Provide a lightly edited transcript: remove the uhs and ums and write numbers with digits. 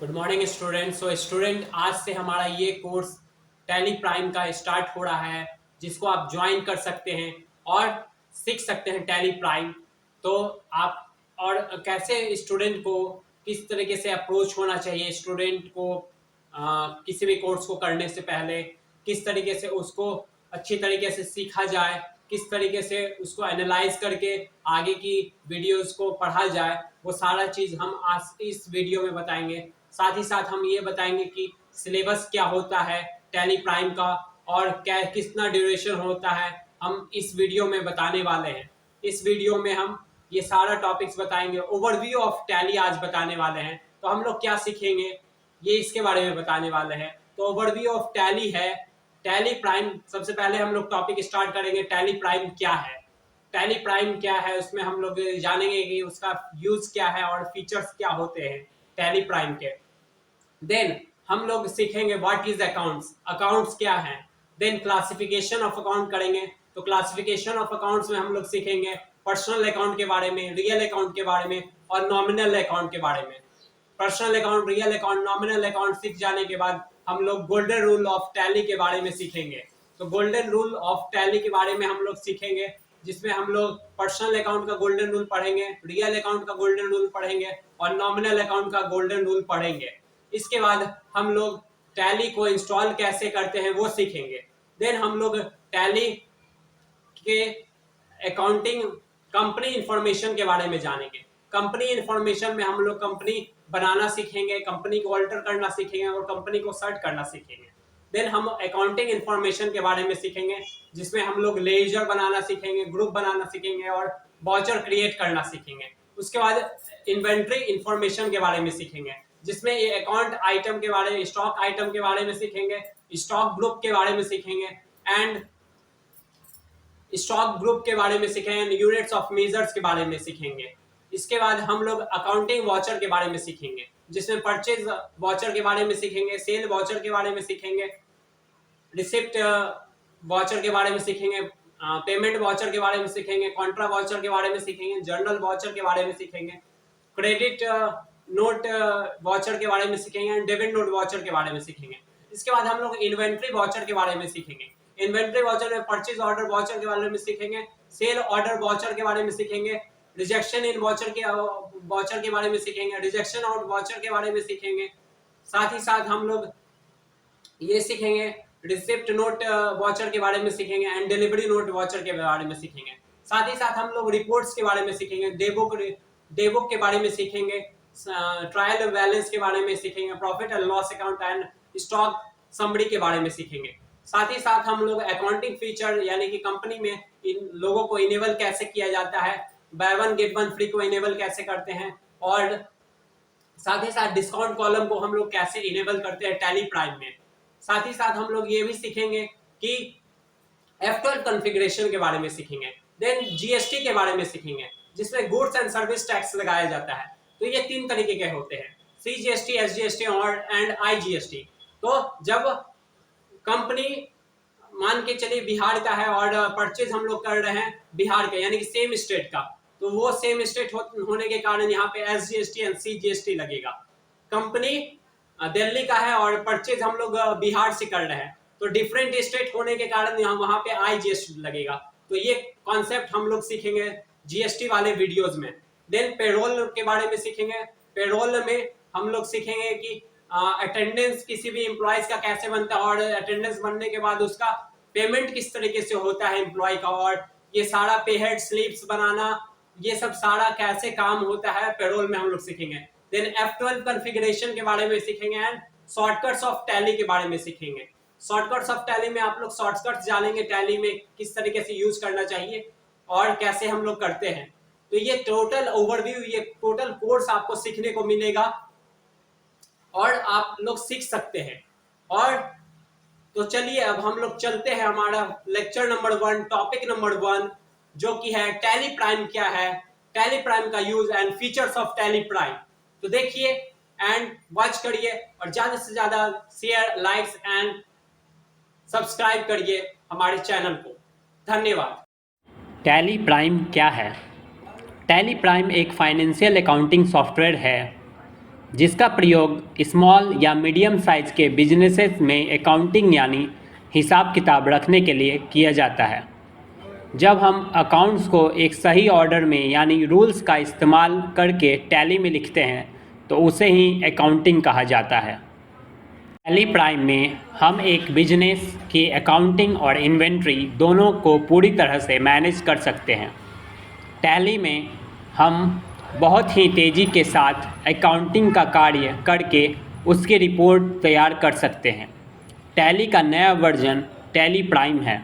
Good morning student. Student, आज से हमारा ये कोर्स टैली प्राइम का स्टार्ट हो रहा है, जिसको आप ज्वाइन कर सकते हैं और सीख सकते हैं टैली प्राइम। तो आप और कैसे स्टूडेंट को किस तरीके से अप्रोच होना चाहिए, स्टूडेंट को किसी भी कोर्स को करने से पहले किस तरीके से उसको अच्छी तरीके से सीखा जाए, किस तरीके से उसको एनालाइज करके आगे की वीडियोस को पढ़ा जाए, वो सारा चीज़ हम आज इस वीडियो में बताएंगे। साथ ही साथ हम ये बताएंगे कि सिलेबस क्या होता है टैली प्राइम का और क्या कितना ड्यूरेशन होता है, हम इस वीडियो में बताने वाले हैं। इस वीडियो में हम ये सारा टॉपिक्स बताएंगे, ओवरव्यू ऑफ टैली आज बताने वाले हैं। तो हम लोग क्या सीखेंगे ये इसके बारे में बताने वाले हैं। तो ओवरव्यू ऑफ टैली है टैली प्राइम। सबसे पहले हम लोग टॉपिक स्टार्ट करेंगे, टैली प्राइम क्या है। टैली प्राइम क्या है उसमें हम लोग जानेंगे कि उसका यूज क्या है और फीचर्स क्या होते हैं टैली प्राइम के। देन हम लोग सीखेंगे व्हाट इज अकाउंट्स, अकाउंट्स क्या है। देन क्लासिफिकेशन ऑफ अकाउंट करेंगे। तो क्लासिफिकेशन ऑफ अकाउंट्स में हम लोग सीखेंगे पर्सनल अकाउंट के बारे में, रियल अकाउंट के बारे में और नॉमिनल अकाउंट के बारे में। Personal account, real account, nominal account सीख जाने के बाद हम लोग गोल्डन रूल ऑफ टैली के बारे में सीखेंगे। तो गोल्डन रूल ऑफ टैली के बारे में हम लोग सीखेंगे, जिसमें हम लोग पर्सनल अकाउंट का गोल्डन रूल पढ़ेंगे, रियल अकाउंट का गोल्डन रूल पढ़ेंगे और नॉमिनल अकाउंट का गोल्डन रूल पढ़ेंगे। इसके बाद हम लोग टैली को इंस्टॉल कैसे करते हैं वो सीखेंगे। देन हम लोग टैली के अकाउंटिंग कंपनी इंफॉर्मेशन के बारे में जानेंगे। कंपनी इंफॉर्मेशन में हम लोग कंपनी बनाना सीखेंगे, कंपनी को अल्टर करना सीखेंगे और कंपनी को सर्च करना सीखेंगे। देन हम अकाउंटिंग इंफॉर्मेशन के बारे में सीखेंगे, जिसमें हम लोग लेजर बनाना सीखेंगे, ग्रुप बनाना सीखेंगे और वाउचर क्रिएट करना सीखेंगे। उसके बाद इन्वेंट्री इंफॉर्मेशन के बारे में सीखेंगे, जिसमें ये अकाउंट आइटम के बारे में, स्टॉक आइटम के बारे में सीखेंगे, स्टॉक ग्रुप के बारे में सीखेंगे एंड स्टॉक ग्रुप के बारे में सीखेंगे, यूनिट्स ऑफ मेजर्स के बारे में सीखेंगे। इसके बाद हम लोग अकाउंटिंग वाउचर के बारे में सीखेंगे, जिसमें परचेज वाउचर के बारे में सीखेंगे, सेल वाउचर के बारे में सीखेंगे, रिसिप्ट वाउचर के बारे में सीखेंगे, पेमेंट वाउचर के बारे में सीखेंगे, कॉन्ट्रा वाउचर के बारे में सीखेंगे, जर्नल वाउचर के बारे में सीखेंगे, क्रेडिट नोट वाउचर के बारे में सीखेंगे, डेबिट नोट वाउचर के बारे में सीखेंगे। इसके बाद हम लोग इन्वेंट्री वाउचर के बारे में सीखेंगे। इन्वेंट्री वाउचर में परचेज ऑर्डर वाउचर के बारे में सीखेंगे, सेल ऑर्डर वाउचर के बारे में सीखेंगे, रिजेक्शन इन वाउचर के बारे में सीखेंगे, रिजेक्शन आउट वाउचर के बारे में सीखेंगे। साथ ही साथ हम लोग ये सीखेंगे रिसिप्ट नोट वाउचर के बारे में सीखेंगे एंड डिलीवरी नोट वाउचर के बारे में सीखेंगे। साथ ही साथ हम लोग रिपोर्ट्स के बारे में सीखेंगे, डेबुक के बारे में सीखेंगे, ट्रायल बैलेंस के बारे में सीखेंगे, profit and loss account and stock summary के बारे में सीखेंगे। साथ ही साथ हम लोग अकाउंटिंग फीचर यानी कि कंपनी में इन लोगों को इनेबल कैसे किया जाता है, by one get one free को इनेबल कैसे करते हैं और साथ ही साथ डिस्काउंट कॉलम को हम लोग कैसे इनेबल करते हैं टैली प्राइम में। साथ ही साथ हम लोग ये भी सीखेंगे कि F12 कॉन्फ़िगरेशन के बारे में सीखेंगे। देन जीएसटी के बारे में सीखेंगे, जिसमें गुड्स एंड सर्विस टैक्स लगाया जाता है। तो ये 3 तरीके के होते हैं, सीजीएसटी, एसजीएसटी और एंड आईजीएसटी। तो जब कंपनी मान के चलिए बिहार का है और परचेज हम लोग कर रहे हैं बिहार के यानी कि सेम स्टेट का, तो वो सेम स्टेट होने के कारण यहाँ पे एसजीएसटी एंड सीजीएसटी लगेगा। कंपनी दिल्ली का है और परचेज हम लोग बिहार से कर रहे हैं, तो डिफरेंट स्टेट होने के कारण यहाँ वहां पे आईजीएसटी लगेगा। तो ये कॉन्सेप्ट हम लोग सीखेंगे जीएसटी वाले वीडियोज में। देन पेरोल के बारे में सीखेंगे। पेरोल में हम लोग सीखेंगे कि अटेंडेंस किसी भी एम्प्लॉयज का कैसे बनता है और अटेंडेंस बनने के बाद उसका पेमेंट किस तरीके से होता है एम्प्लॉय का, और ये सारा पे हेड स्लिप्स बनाना, ये सब सारा कैसे काम होता है पेरोल में हम लोग सीखेंगे। देन F12 कॉन्फ़िगरेशन के बारे में सीखेंगे एंड शॉर्टकट्स ऑफ टैली के बारे में सीखेंगे। शॉर्टकट्स ऑफ टैली में आप लोग शॉर्टकट्स जानेंगे टैली में किस तरीके से यूज करना चाहिए और कैसे हम लोग करते हैं। तो ये टोटल ओवरव्यू, ये टोटल कोर्स आपको सीखने को मिलेगा और आप लोग सीख सकते हैं। और तो चलिए अब हम लोग चलते हैं हमारा लेक्चर नंबर 1, टॉपिक नंबर 1, जो कि है टैली प्राइम क्या है, टैली प्राइम का use and features of tally prime. तो देखिए एंड वॉच करिए और ज्यादा से ज्यादा शेयर, लाइक्स एंड सब्सक्राइब करिए हमारे चैनल को। धन्यवाद। टैली प्राइम क्या है? टैली प्राइम एक फाइनेंशियल अकाउंटिंग सॉफ्टवेयर है जिसका प्रयोग स्मॉल या मीडियम साइज़ के बिजनेसेस में अकाउंटिंग यानी हिसाब किताब रखने के लिए किया जाता है। जब हम अकाउंट्स को एक सही ऑर्डर में यानी रूल्स का इस्तेमाल करके टैली में लिखते हैं तो उसे ही अकाउंटिंग कहा जाता है। टैली प्राइम में हम एक बिजनेस की अकाउंटिंग और इन्वेंट्री दोनों को पूरी तरह से मैनेज कर सकते हैं। टैली में हम बहुत ही तेज़ी के साथ अकाउंटिंग का कार्य करके उसकी रिपोर्ट तैयार कर सकते हैं। टैली का नया वर्जन टैली प्राइम है।